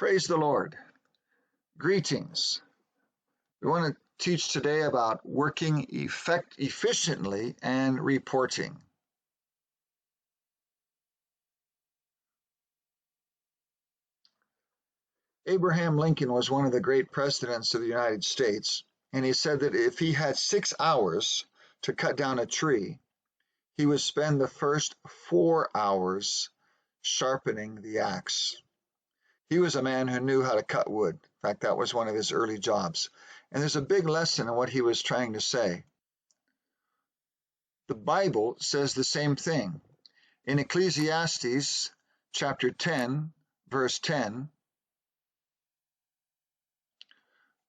Praise the Lord. Greetings. We want to teach today about working efficiently and reporting. Abraham Lincoln was one of the great presidents of the United States, and he said that if he had 6 hours to cut down a tree, he would spend the first 4 hours sharpening the axe. He was a man who knew how to cut wood. In fact, that was one of his early jobs. And there's a big lesson in what he was trying to say. The Bible says the same thing. In Ecclesiastes chapter 10, verse 10,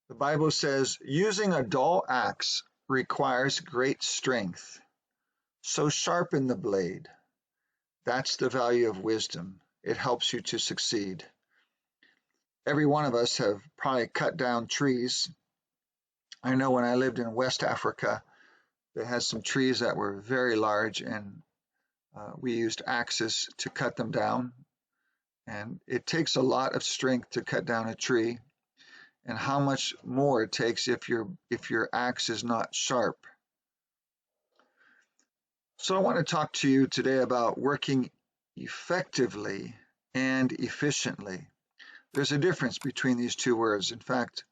the Bible says, "Using a dull axe requires great strength, so sharpen the blade." That's the value of wisdom. It helps you to succeed. Every one of us have probably cut down trees. I know when I lived in West Africa, they had some trees that were very large, and we used axes to cut them down. And it takes a lot of strength to cut down a tree, and how much more it takes if your axe is not sharp. So I want to talk to you today about working effectively and efficiently. There's a difference between these two words. In fact,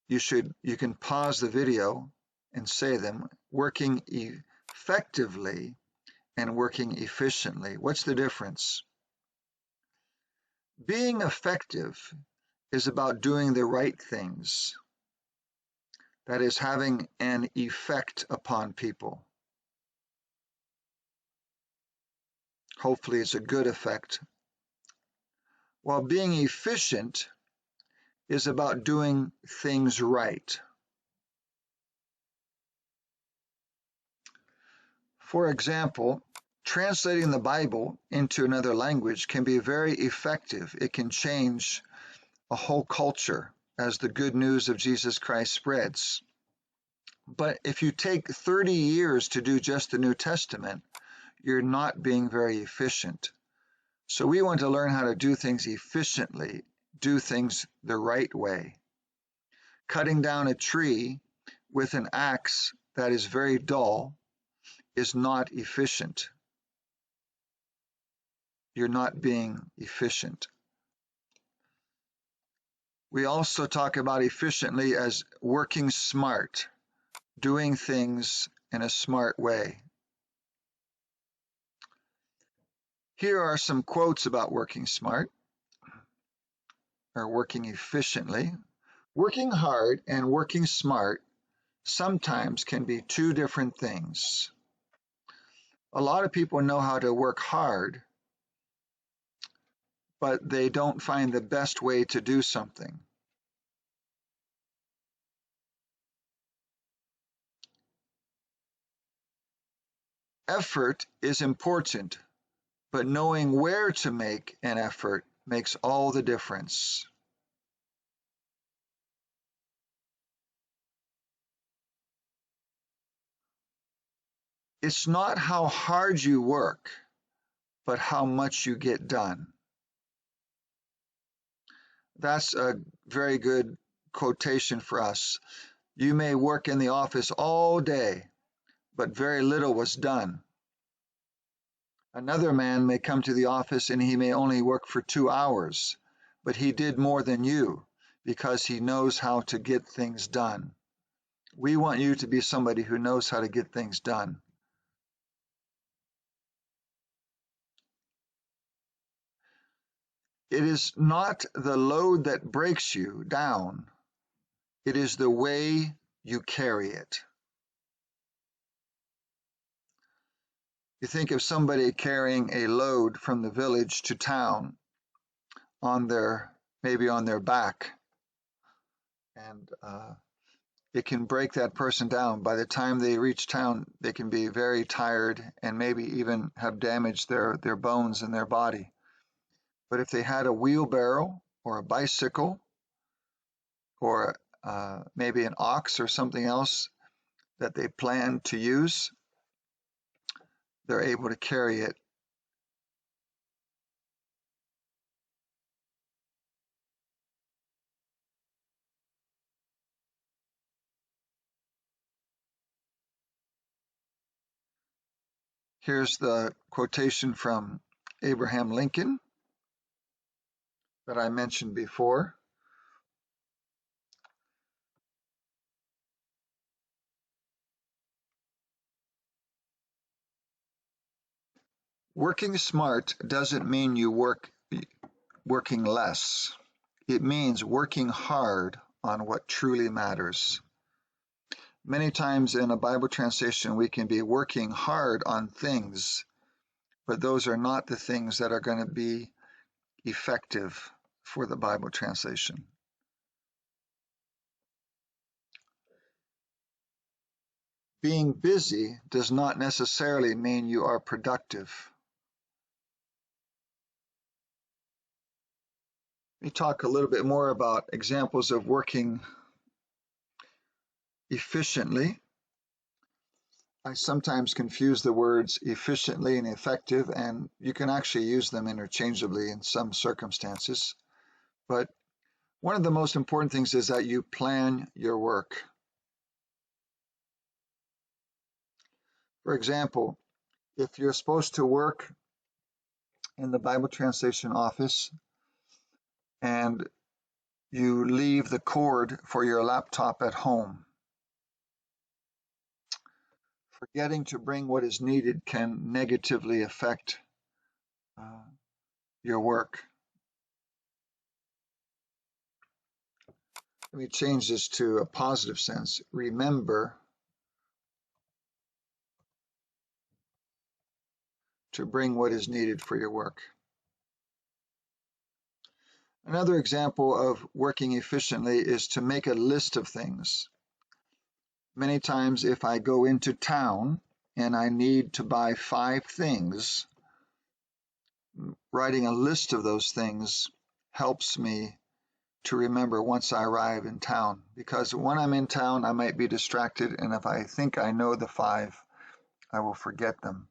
you can pause the video and say them. Working effectively and working efficiently. What's the difference? Being effective is about doing the right things. That is, having an effect upon people. Hopefully it's a good effect. While being efficient is about doing things right. For example, translating the Bible into another language can be very effective. It can change a whole culture as the good news of Jesus Christ spreads. But if you take 30 years to do just the New Testament, you're not being very efficient. So we want to learn how to do things efficiently, do things the right way. Cutting down a tree with an axe that is very dull is not efficient. You're not being efficient. We also talk about efficiently as working smart, doing things in a smart way. Here are some quotes about working smart or working efficiently. Working hard and working smart sometimes can be two different things. A lot of people know how to work hard, but they don't find the best way to do something. Effort is important, but knowing where to make an effort makes all the difference. It's not how hard you work, but how much you get done. That's a very good quotation for us. You may work in the office all day, but very little was done. Another man may come to the office and he may only work for 2 hours, but he did more than you because he knows how to get things done. We want you to be somebody who knows how to get things done. It is not the load that breaks you down. It is the way you carry it. You think of somebody carrying a load from the village to town maybe on their back, and it can break that person down. By the time they reach town, they can be very tired and maybe even have damaged their bones in their body. But if they had a wheelbarrow or a bicycle or maybe an ox or something else that they plan to use, they're able to carry it Here's the quotation from Abraham Lincoln that I mentioned before. Working smart doesn't mean you working less. It means working hard on what truly matters. Many times in a Bible translation, we can be working hard on things, but those are not the things that are going to be effective for the Bible translation. Being busy does not necessarily mean you are productive. Let me talk a little bit more about examples of working efficiently. I sometimes confuse the words efficiently and effective, and you can actually use them interchangeably in some circumstances. But one of the most important things is that you plan your work. For example, if you're supposed to work in the Bible translation office and you leave the cord for your laptop at home, forgetting to bring what is needed can negatively affect your work. Let me change this to a positive sense. Remember to bring what is needed for your work. Another example of working efficiently is to make a list of things. Many times if I go into town and I need to buy 5 things, writing a list of those things helps me to remember once I arrive in town, because when I'm in town I might be distracted, and if I think I know the 5, I will forget them.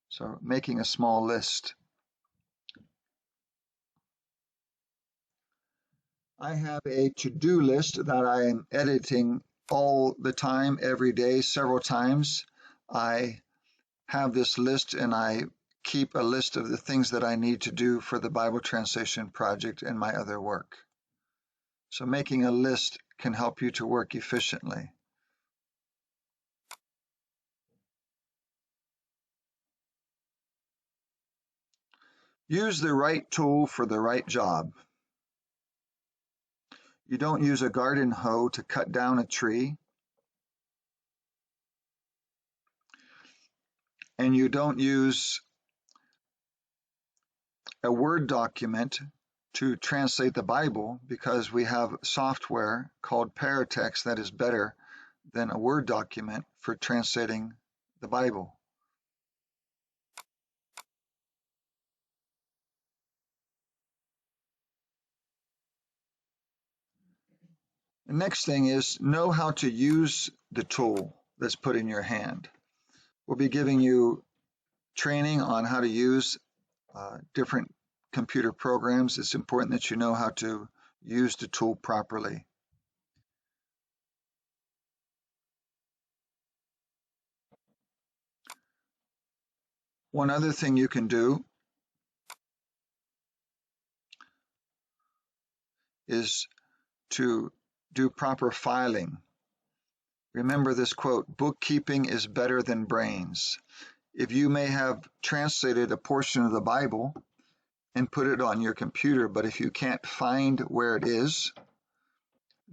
So making a small list. I have a to-do list that I am editing all the time, every day, several times. I have this list and I keep a list of the things that I need to do for the Bible translation project and my other work. So making a list can help you to work efficiently. Use the right tool for the right job. You don't use a garden hoe to cut down a tree, and you don't use a Word document to translate the Bible, because we have software called Paratext that is better than a Word document for translating the Bible. The next thing is know how to use the tool that's put in your hand. We'll be giving you training on how to use different computer programs. It's important that you know how to use the tool properly. One other thing you can do is to do proper filing. Remember this quote, bookkeeping is better than brains. If you may have translated a portion of the Bible and put it on your computer, but if you can't find where it is,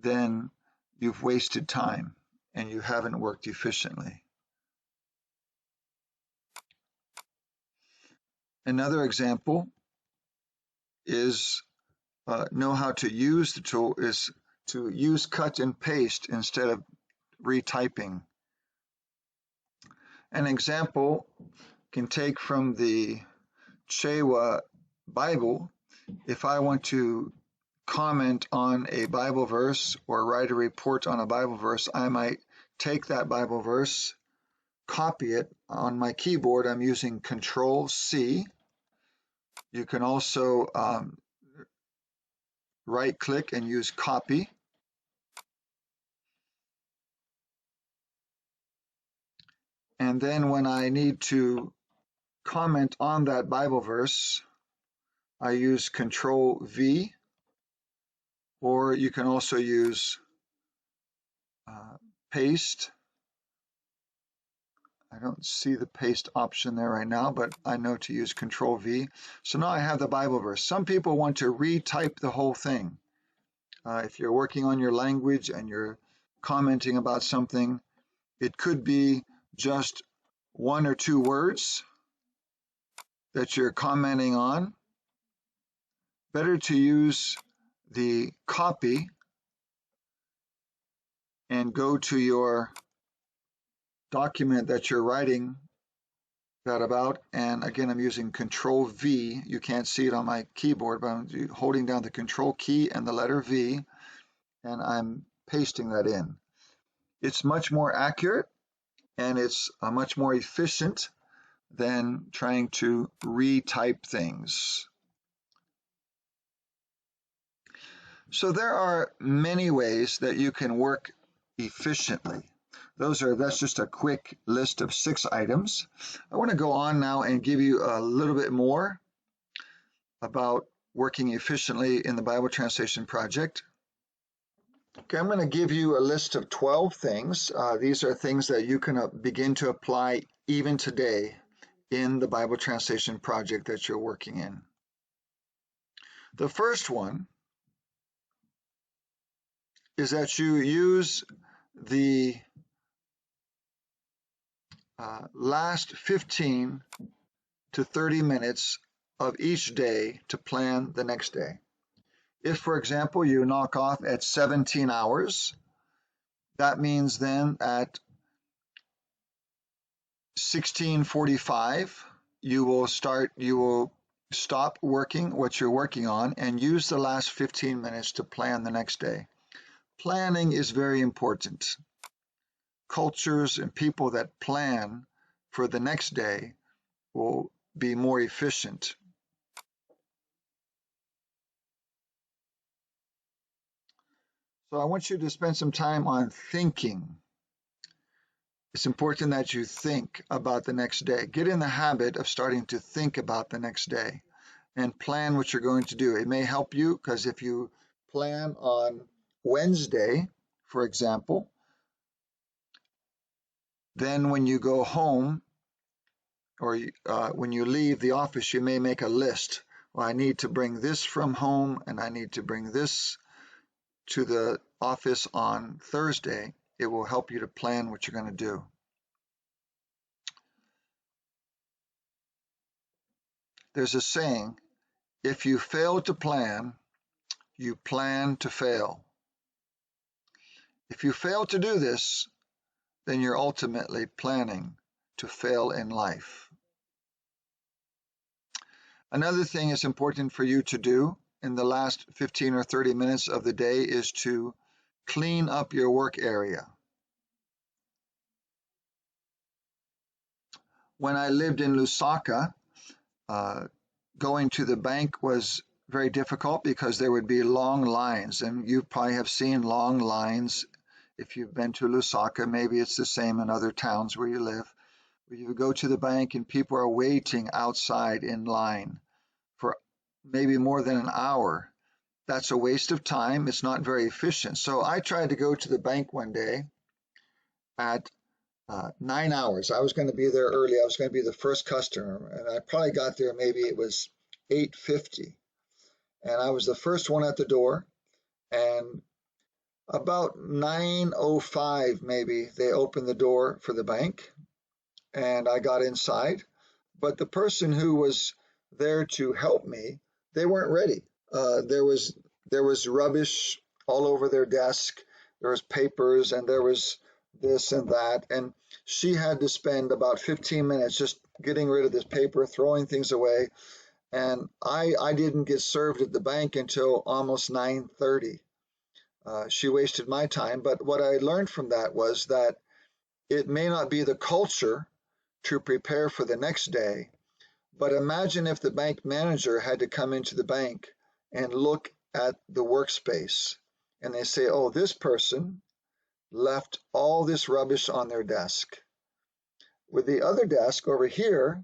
then you've wasted time and you haven't worked efficiently. Another example is know how to use the tool is to use cut and paste instead of retyping. An example can take from the Chewa Bible. If I want to comment on a Bible verse or write a report on a Bible verse, I might take that Bible verse, copy it. On my keyboard, I'm using Control-C. You can also right-click and use copy. And then when I need to comment on that Bible verse, I use Control V, or you can also use paste. I don't see the paste option there right now, but I know to use Control V. So now I have the Bible verse. Some people want to retype the whole thing. If you're working on your language and you're commenting about something, it could be just 1 or 2 words that you're commenting on. Better to use the copy and go to your document that you're writing that about, and again I'm using Control V. You can't see it on my keyboard, but I'm holding down the Control key and the letter V, and I'm pasting that in. It's much more accurate and it's much more efficient than trying to retype things. So there are many ways that you can work efficiently. That's just a quick list of 6 items. I want to go on now and give you a little bit more about working efficiently in the Bible Translation Project. Okay, I'm going to give you a list of 12 things. These are things that you can begin to apply even today in the Bible Translation Project that you're working in. The first one is that you use the last 15 to 30 minutes of each day to plan the next day. If, for example, you knock off at 17 hours, that means then at 16:45, you will stop working what you're working on and use the last 15 minutes to plan the next day. Planning is very important. Cultures and people that plan for the next day will be more efficient. So I want you to spend some time on thinking. It's important that you think about the next day. Get in the habit of starting to think about the next day and plan what you're going to do. It may help you because if you plan on Wednesday, for example, then when you go home or when you leave the office, you may make a list. Well, I need to bring this from home and I need to bring this to the office on Thursday. It will help you to plan what you're going to do. There's a saying, if you fail to plan, you plan to fail. If you fail to do this, then you're ultimately planning to fail in life. Another thing is important for you to do in the last 15 or 30 minutes of the day is to clean up your work area. When I lived in Lusaka, going to the bank was very difficult because there would be long lines, and you probably have seen long lines if you've been to Lusaka. Maybe it's the same in other towns where you live. You go to the bank and people are waiting outside in line for maybe more than an hour. That's a waste of time. It's not very efficient. So I tried to go to the bank one day at 9 hours. I was going to be there early. I was going to be the first customer, and I probably got there, maybe it was 8:50, and I was the first one at the door, and about 9:05 maybe they opened the door for the bank, and I got inside, but the person who was there to help me, they weren't ready. There was rubbish all over their desk. There was papers and there was this and that, and she had to spend about 15 minutes just getting rid of this paper, throwing things away, and I didn't get served at the bank until almost 9:30. She wasted my time, but what I learned from that was that it may not be the culture to prepare for the next day, but imagine if the bank manager had to come into the bank and look at the workspace and they say, oh, this person left all this rubbish on their desk. With the other desk over here,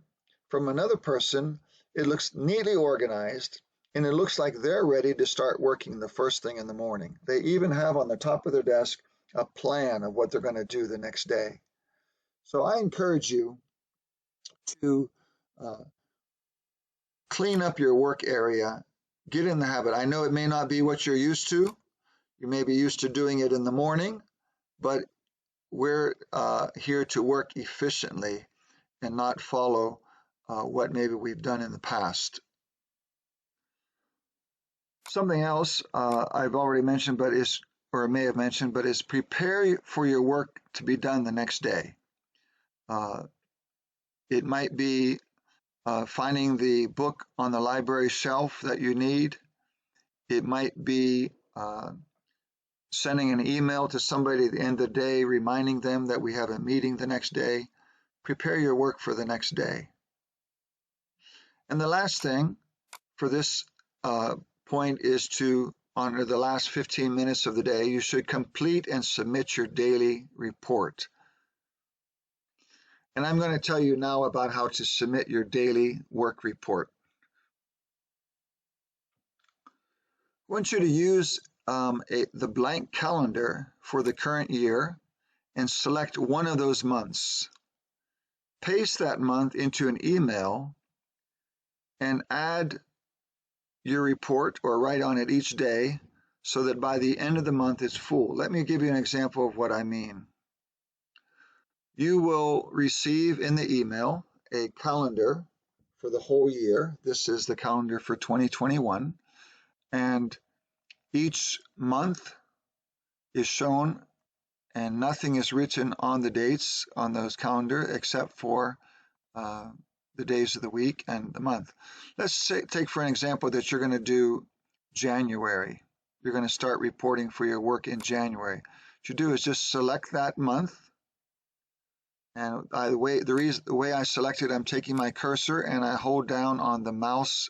From another person, it looks neatly organized, and it looks like they're ready to start working the first thing in the morning. They even have on the top of their desk a plan of what they're going to do the next day. So I encourage you to uh, clean up your work area, get in the habit. I know it may not be what you're used to. You may be used to doing it in the morning, but we're here to work efficiently and not follow what maybe we've done in the past. Something else I've already mentioned, but is, or may have mentioned, but is prepare for your work to be done the next day. It might be finding the book on the library shelf that you need. It might be sending an email to somebody at the end of the day, reminding them that we have a meeting the next day. Prepare your work for the next day. And the last thing for this point is to, on the last 15 minutes of the day, you should complete and submit your daily report. And I'm going to tell you now about how to submit your daily work report. I want you to use the blank calendar for the current year and select one of those months. Paste that month into an email and add your report or write on it each day so that by the end of the month it's full. Let me give you an example of what I mean. You will receive in the email a calendar for the whole year. This is the calendar for 2021, and each month is shown and nothing is written on the dates on those calendar except for the days of the week and the month. Let's say, take for an example that you're going to do January. You're going to start reporting for your work in January. What you do is just select that month, and the way I select it, I'm taking my cursor and I hold down on the mouse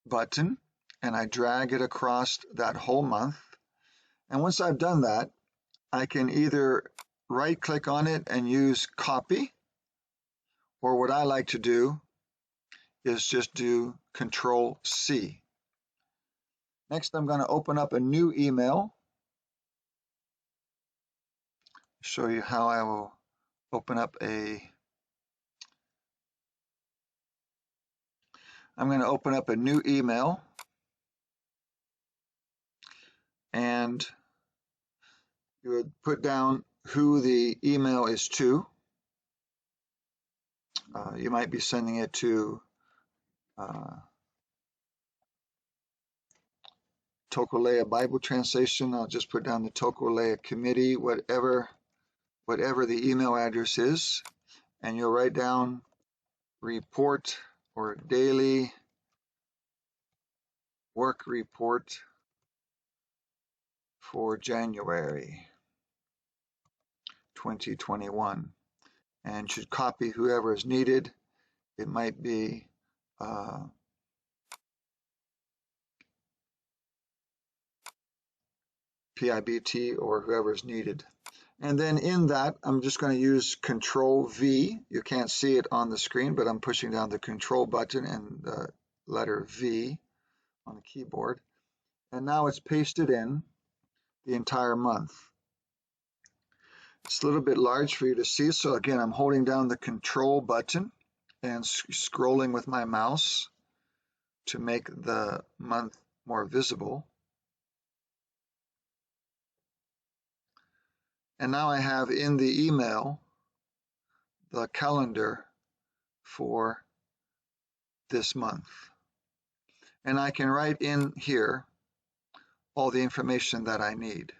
button and I drag it across that whole month. And once I've done that, I can either right click on it and use copy, or what I like to do is just do Control C. Next, I'm going to open up a new email. Show you how I will open up I'm going to open up a new email, and you would put down who the email is to. You might be sending it to Tokolea Bible Translation. I'll just put down the Tokolea Committee, whatever the email address is, and you'll write down report or daily work report for January 2021, and should copy whoever is needed. It might be PIBT or whoever is needed. And then in that, I'm just going to use Control V. You can't see it on the screen, but I'm pushing down the Control button and the letter V on the keyboard. And now it's pasted in the entire month. It's a little bit large for you to see, so again, I'm holding down the Control button and scrolling with my mouse to make the month more visible. And now I have in the email the calendar for this month. And I can write in here all the information that I need.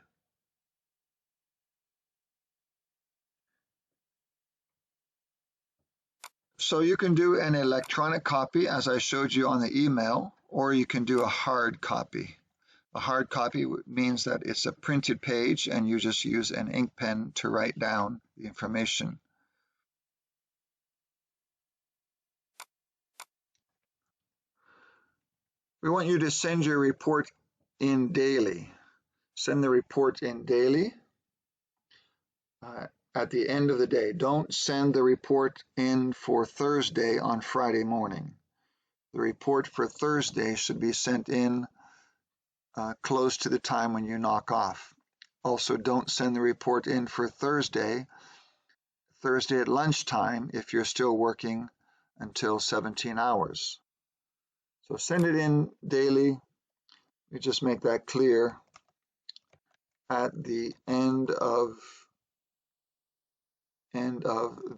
So you can do an electronic copy, as I showed you on the email, or you can do a hard copy. A hard copy means that it's a printed page and you just use an ink pen to write down the information. We want you to send your report in daily. Send the report in daily. at the end of the day. Don't send the report in for Thursday on Friday morning. The report for Thursday should be sent in close to the time when you knock off. Also, don't send the report in for Thursday at lunchtime if you're still working until 17 hours. So send it in daily. You just make that clear at the end of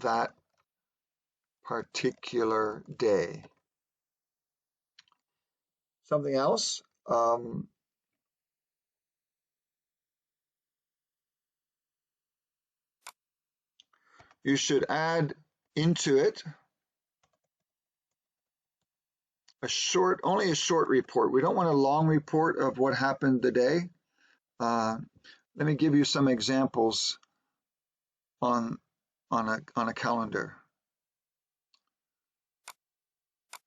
that particular day. Something else, you should add into it only a short report. We don't want a long report of what happened today. Let me give you some examples on a calendar.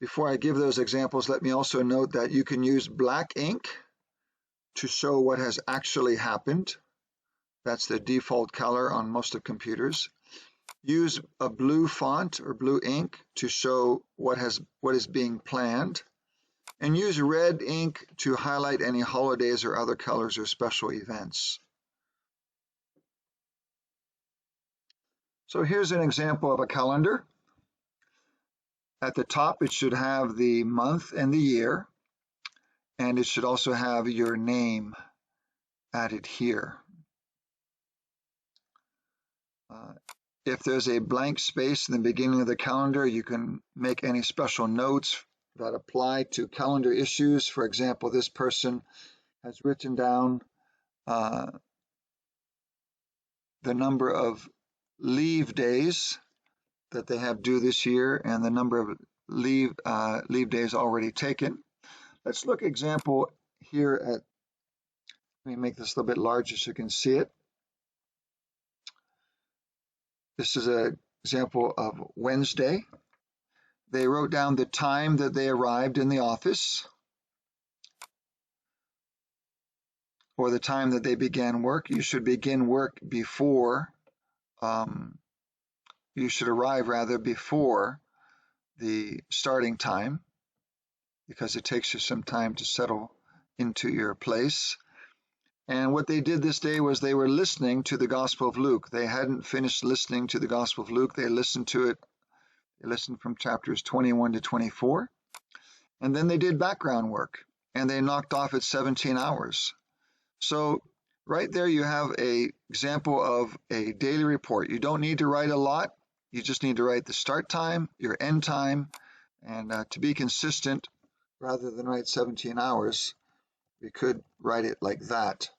Before I give those examples, let me also note that you can use black ink to show what has actually happened. That's the default color on most of computers. Use a blue font or blue ink to show what is being planned. And use red ink to highlight any holidays or other colors or special events. So here's an example of a calendar. At the top, it should have the month and the year, and it should also have your name added here. If there's a blank space in the beginning of the calendar, you can make any special notes that apply to calendar issues. For example, this person has written down the number of leave days that they have due this year and the number of leave days already taken. Let's look example here at, let me make this a little bit larger so you can see it. This is an example of Wednesday. They wrote down the time that they arrived in the office or the time that they began work. You should begin work before, you should arrive rather before the starting time because it takes you some time to settle into your place. And what they did this day was they were listening to the Gospel of Luke. They hadn't finished listening to the Gospel of Luke. They listened to it. They listened from chapters 21 to 24. And then they did background work, and they knocked off at 17 hours. So right there you have an example of a daily report. You don't need to write a lot. You just need to write the start time, your end time, and to be consistent, rather than write 17 hours, we could write it like that.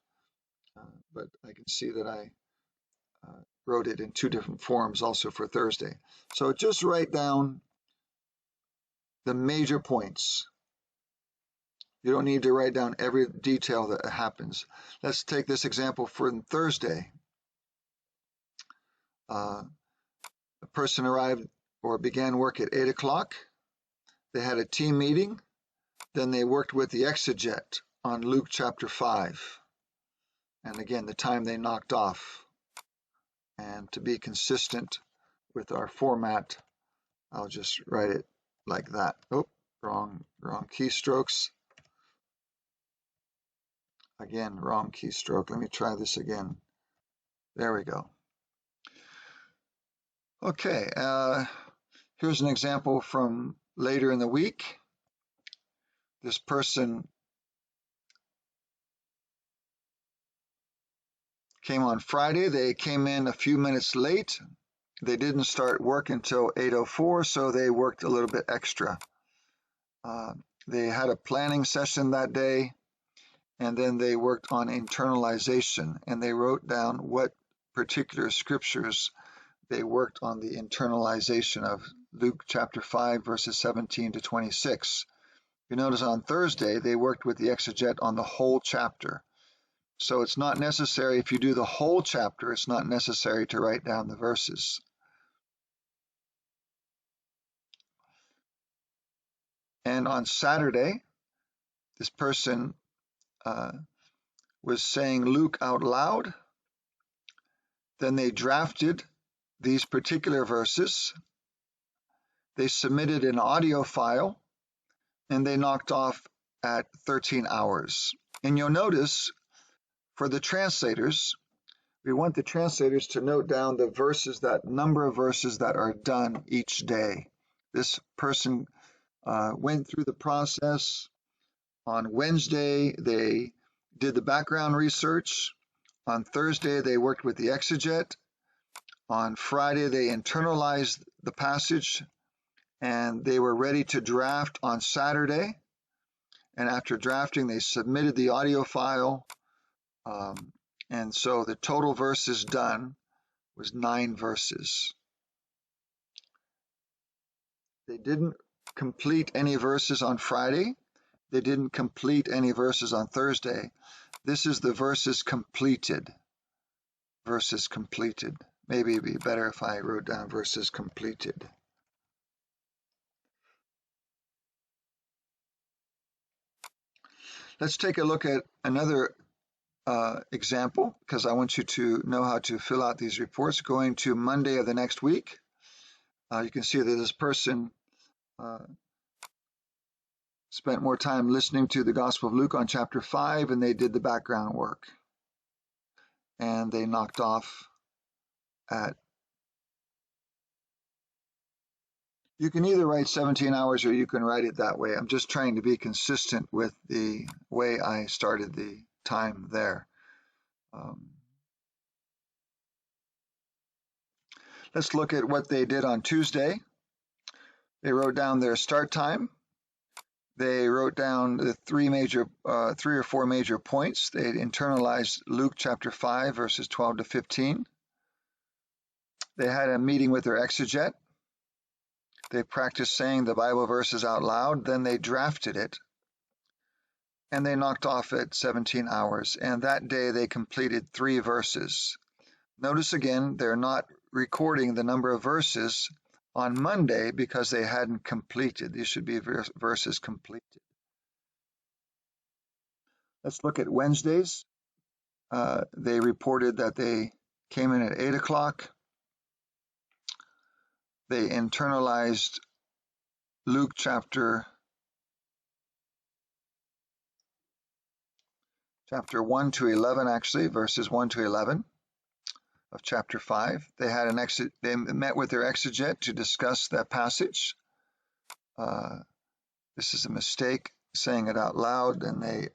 But I can see that I wrote it in two different forms also for Thursday. So just write down the major points. You don't need to write down every detail that happens. Let's take this example for Thursday. A person arrived or began work at 8 o'clock. They had a team meeting. Then they worked with the exeget on Luke chapter 5. And again, the time they knocked off. And to be consistent with our format, I'll just write it like that. Oh, wrong keystrokes. Again, wrong keystroke. Let me try this again. There we go. Okay, here's an example from later in the week. This person came on Friday. They came in a few minutes late. They didn't start work until 8:04, so they worked a little bit extra. They had a planning session that day, and then they worked on internalization, and they wrote down what particular scriptures they worked on the internalization of. Luke chapter 5, verses 17 to 26. You notice on Thursday, they worked with the exeget on the whole chapter. So it's not necessary, if you do the whole chapter, it's not necessary to write down the verses. And on Saturday, this person was saying Luke out loud, Then they drafted these particular verses. They submitted an audio file, and they knocked off at 13 hours. And you'll notice for the translators, we want the translators to note down the verses, that number of verses that are done each day. This person went through the process. On Wednesday, they did the background research. On Thursday, they worked with the exeget. On Friday, they internalized the passage, and they were ready to draft on Saturday. And after drafting, they submitted the audio file. And so the total verses done was 9 verses. They didn't complete any verses on Friday. They didn't complete any verses on Thursday. This is the verses completed. Verses completed. Maybe it'd be better if I wrote down verses completed. Let's take a look at another example, because I want you to know how to fill out these reports. Going to Monday of the next week, you can see that this person spent more time listening to the Gospel of Luke on chapter 5, and they did the background work. And they knocked off at, you can either write 17 hours or you can write it that way. I'm just trying to be consistent with the way I started the time there. Let's look at what they did on Tuesday. They wrote down their start time. They wrote down the three or four major points. They internalized Luke chapter 5, verses 12 to 15. They had a meeting with their exeget. They practiced saying the Bible verses out loud. Then they drafted it. And they knocked off at 17 hours. And that day they completed 3 verses. Notice again, they're not recording the number of verses on Monday because they hadn't completed. These should be verses completed. Let's look at Wednesdays. They reported that they came in at 8 o'clock. They internalized Luke chapter 1 to 11, actually, verses 1 to 11 of chapter 5. They had they met with their exeget to discuss that passage. This is a mistake, saying it out loud, and they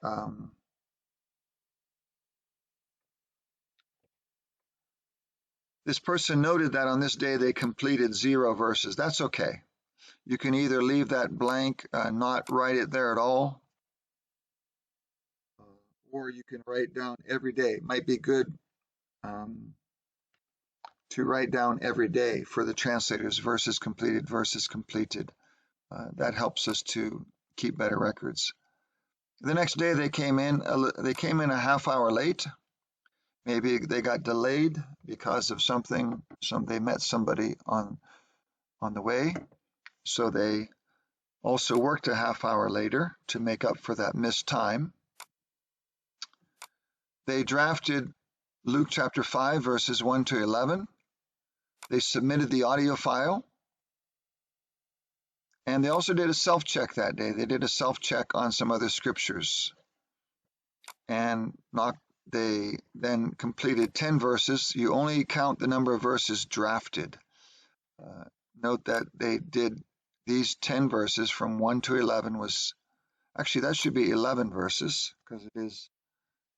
this person noted that on this day they completed 0 verses. That's okay. You can either leave that blank, not write it there at all, or you can write down every day. It might be good to write down every day for the translators, verses completed, verses completed. That helps us to keep better records. The next day they came in a half hour late. Maybe they got delayed because of something. They met somebody on the way. So they also worked a half hour later to make up for that missed time. They drafted Luke chapter 5, verses 1 to 11. They submitted the audio file. And they also did a self-check that day. They did a self-check on some other scriptures. And they then completed 10 verses. You only count the number of verses drafted. Note that they did these 10 verses from 1 to 11 was, actually that should be 11 verses because it is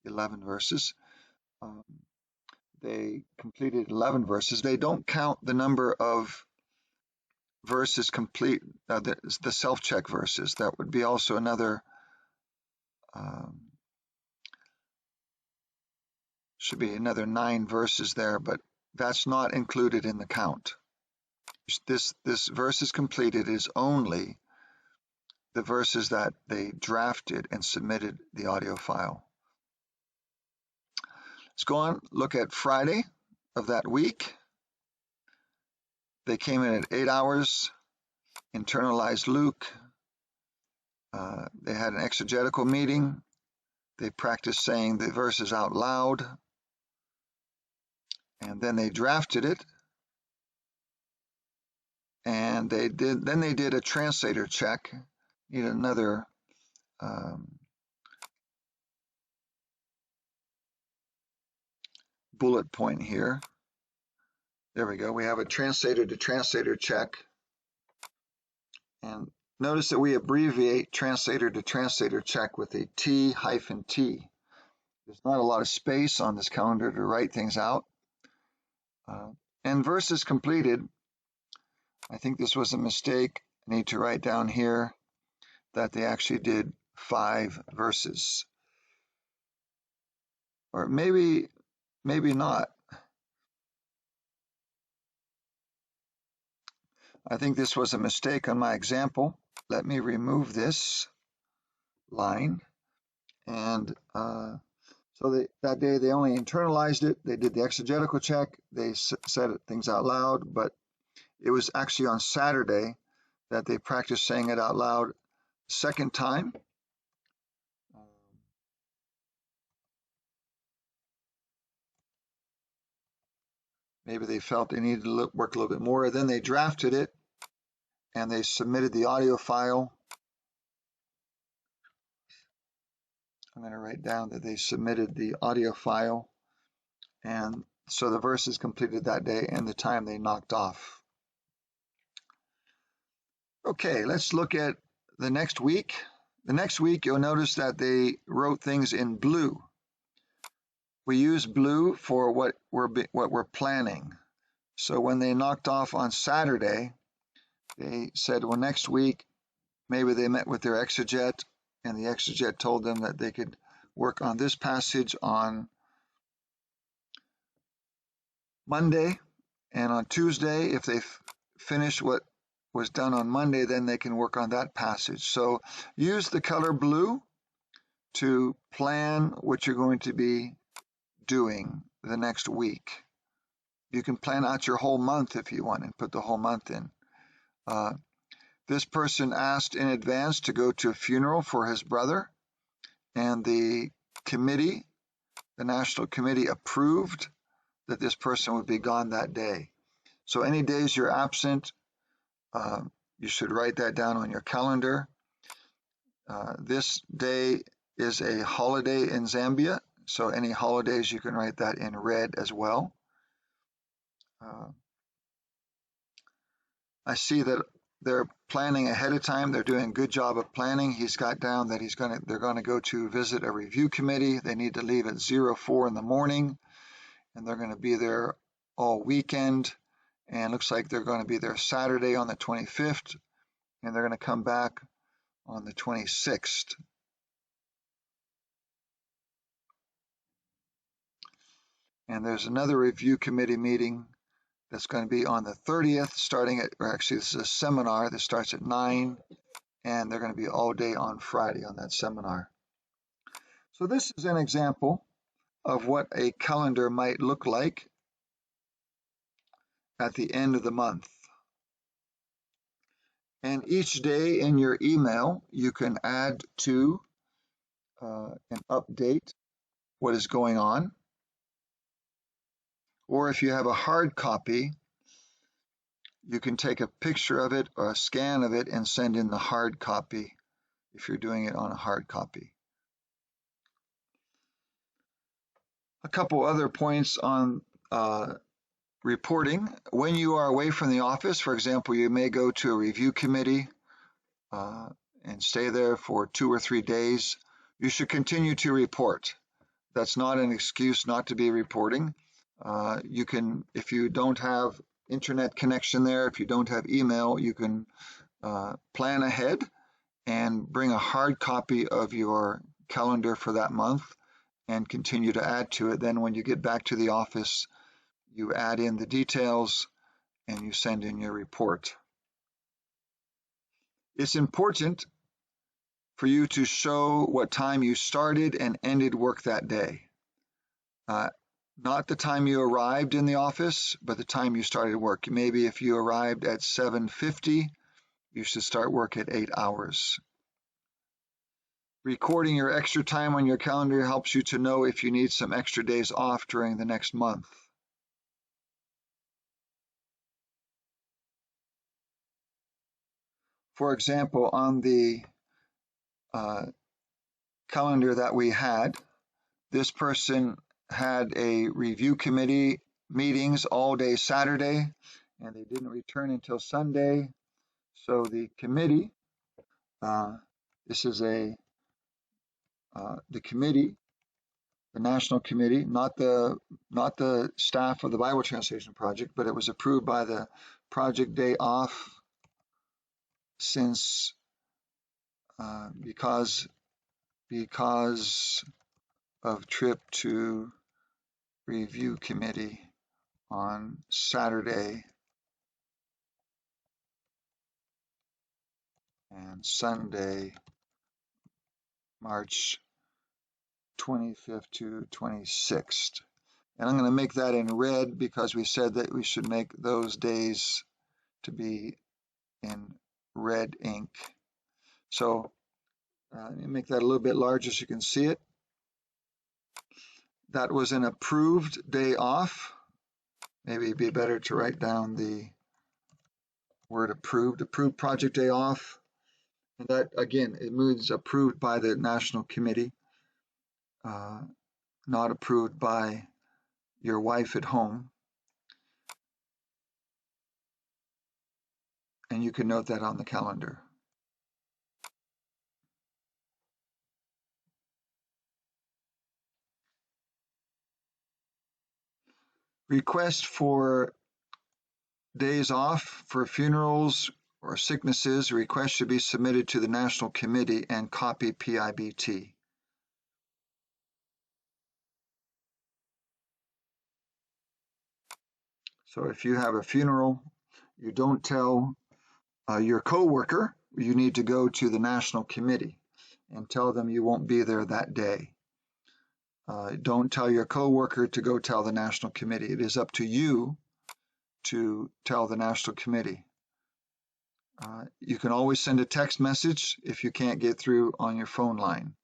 11 verses. They completed 11 verses. They don't count the number of verses complete, the self-check verses. That would be also another, should be another 9 verses there, but that's not included in the count. This verses completed is only the verses that they drafted and submitted the audio file. Let's go on, look at Friday of that week. They came in at 8 hours, internalized Luke. They had an exegetical meeting. They practiced saying the verses out loud. and then they drafted it, and they did a translator check. Need another bullet point here. There we go. We have a translator to translator check. And notice that we abbreviate translator to translator check with a T-T. There's not a lot of space on this calendar to write things out. And verses completed. I think this was a mistake. I need to write down here that they actually did 5 verses. Or maybe not. I think this was a mistake on my example. Let me remove this line. And so that day they only internalized it. They did the exegetical check. They said things out loud, but it was actually on Saturday that they practiced saying it out loud second time. Maybe they felt they needed to work a little bit more. Then they drafted it and they submitted the audio file. I'm going to write down that they submitted the audio file, and so the verses completed that day and the time they knocked off. Okay, let's look at the next week. The next week, you'll notice that they wrote things in blue. We use blue for what we're planning. So when they knocked off on Saturday, they said, well, next week, maybe they met with their exeget, and the exeget told them that they could work on this passage on Monday, and on Tuesday, if they finish what was done on Monday, then they can work on that passage. So use the color blue to plan what you're going to be doing the next week. You can plan out your whole month if you want and put the whole month in. This person asked in advance to go to a funeral for his brother, and the committee, the national committee, approved that this person would be gone that day. So any days you're absent, you should write that down on your calendar. This day is a holiday in Zambia, so any holidays you can write that in red as well. I see that they're planning ahead of time. They're doing a good job of planning. He's got down that they're going to go to visit a review committee. They need to leave at 04 in the morning, and they're going to be there all weekend. And looks like they're going to be there Saturday on the 25th, and they're going to come back on the 26th. And there's another review committee meeting that's going to be on the 30th, starting at, or actually this is a seminar that starts at 9, and they're going to be all day on Friday on that seminar. So this is an example of what a calendar might look like at the end of the month. And each day in your email, you can add to and update what is going on. Or if you have a hard copy, you can take a picture of it or a scan of it and send in the hard copy if you're doing it on a hard copy. A couple other points on reporting. When you are away from the office, for example, you may go to a review committee and stay there for 2 or 3 days. You should continue to report. That's not an excuse not to be reporting. You can, if you don't have internet connection there, if you don't have email, you can plan ahead and bring a hard copy of your calendar for that month and continue to add to it. Then when you get back to the office, you add in the details and you send in your report. It's important for you to show what time you started and ended work that day. Not the time you arrived in the office, but the time you started work. Maybe if you arrived at 7:50, you should start work at 8 hours. Recording your extra time on your calendar helps you to know if you need some extra days off during the next month. For example, on the calendar that we had, this person had a review committee meetings all day Saturday, and they didn't return until Sunday. So the committee, this is the committee, the national committee, not the staff of the Bible Translation Project, but it was approved by the project day off since because of trip to review committee on Saturday and Sunday, March 25th to 26th. And I'm going to make that in red because we said that we should make those days to be in red ink. So let me make that a little bit larger so you can see it. That was an approved day off. Maybe it'd be better to write down the word approved project day off. And that, again, it means approved by the national committee, not approved by your wife at home. And you can note that on the calendar. Request for days off for funerals or sicknesses. A request should be submitted to the National Committee and copy PIBT. So if you have a funeral, you don't tell your coworker, you need to go to the National Committee and tell them you won't be there that day. Don't tell your coworker to go tell the National Committee. It is up to you to tell the National Committee. You can always send a text message if you can't get through on your phone line.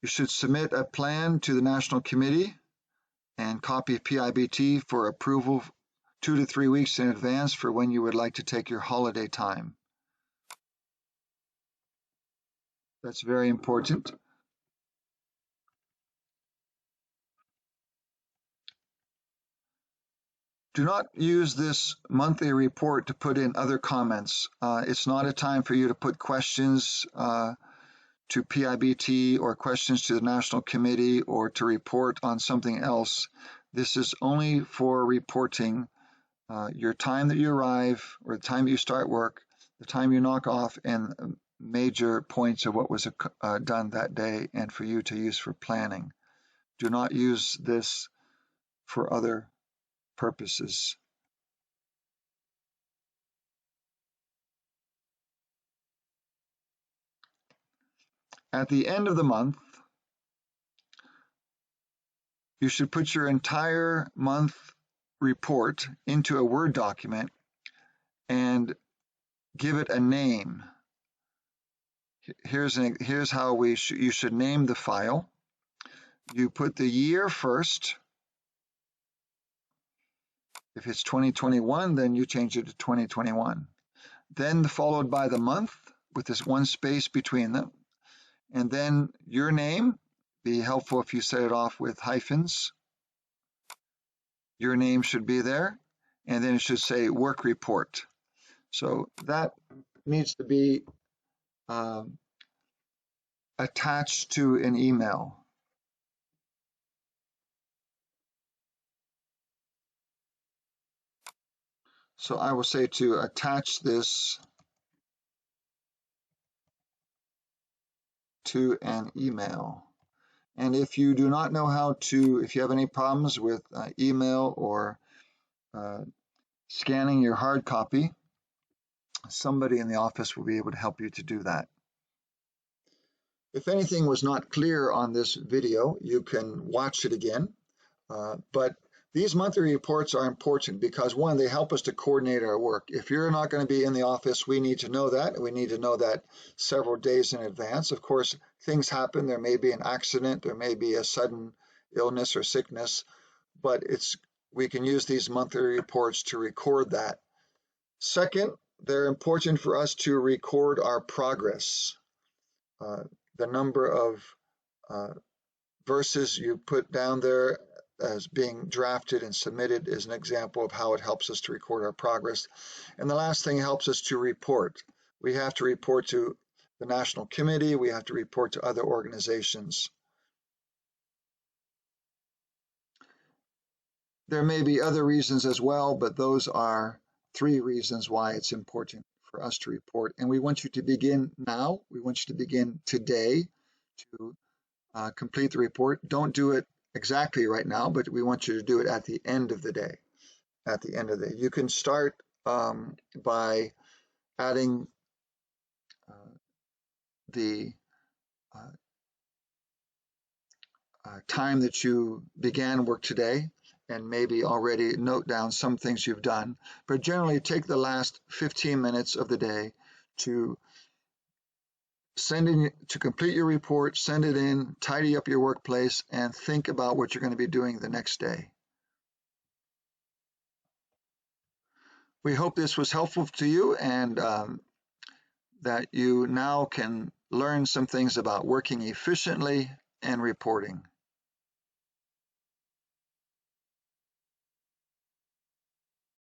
You should submit a plan to the National Committee and copy PIBT for approval 2 to 3 weeks in advance for when you would like to take your holiday time. That's very important. Do not use this monthly report to put in other comments. It's not a time for you to put questions to PIBT or questions to the National Committee or to report on something else. This is only for reporting your time that you arrive or the time you start work, the time you knock off, and major points of what was done that day and for you to use for planning. Do not use this for other purposes. At the end of the month, you should put your entire month report into a Word document and give it a name. Here's how you should name the file. You put the year first. If it's 2021, then you change it to 2021. Then followed by the month with this one space between them. And then your name. Be helpful if you set it off with hyphens. Your name should be there. And then it should say work report. So that needs to be attached to an email. So I will say to attach this to an email. And if you do not know how to, if you have any problems with email or scanning your hard copy, somebody in the office will be able to help you to do that. If anything was not clear on this video, you can watch it again. But these monthly reports are important because, one, they help us to coordinate our work. If you're not going to be in the office, we need to know that. We need to know that several days in advance. Of course, things happen. There may be an accident. There may be a sudden illness or sickness. But it's we can use these monthly reports to record that. Second, they're important for us to record our progress. The number of verses you put down there as being drafted and submitted is an example of how it helps us to record our progress. And the last thing helps us to report. We have to report to the National Committee, we have to report to other organizations. There may be other reasons as well, but those are 3 reasons why it's important for us to report. And we want you to begin now. We want you to begin today to complete the report. Don't do it exactly right now, but we want you to do it at the end of the day. At the end of the day. You can start by adding the time that you began work today, and maybe already note down some things you've done, but generally take the last 15 minutes of the day to complete your report, send it in, tidy up your workplace, and think about what you're going to be doing the next day. We hope this was helpful to you, and that you now can learn some things about working efficiently and reporting.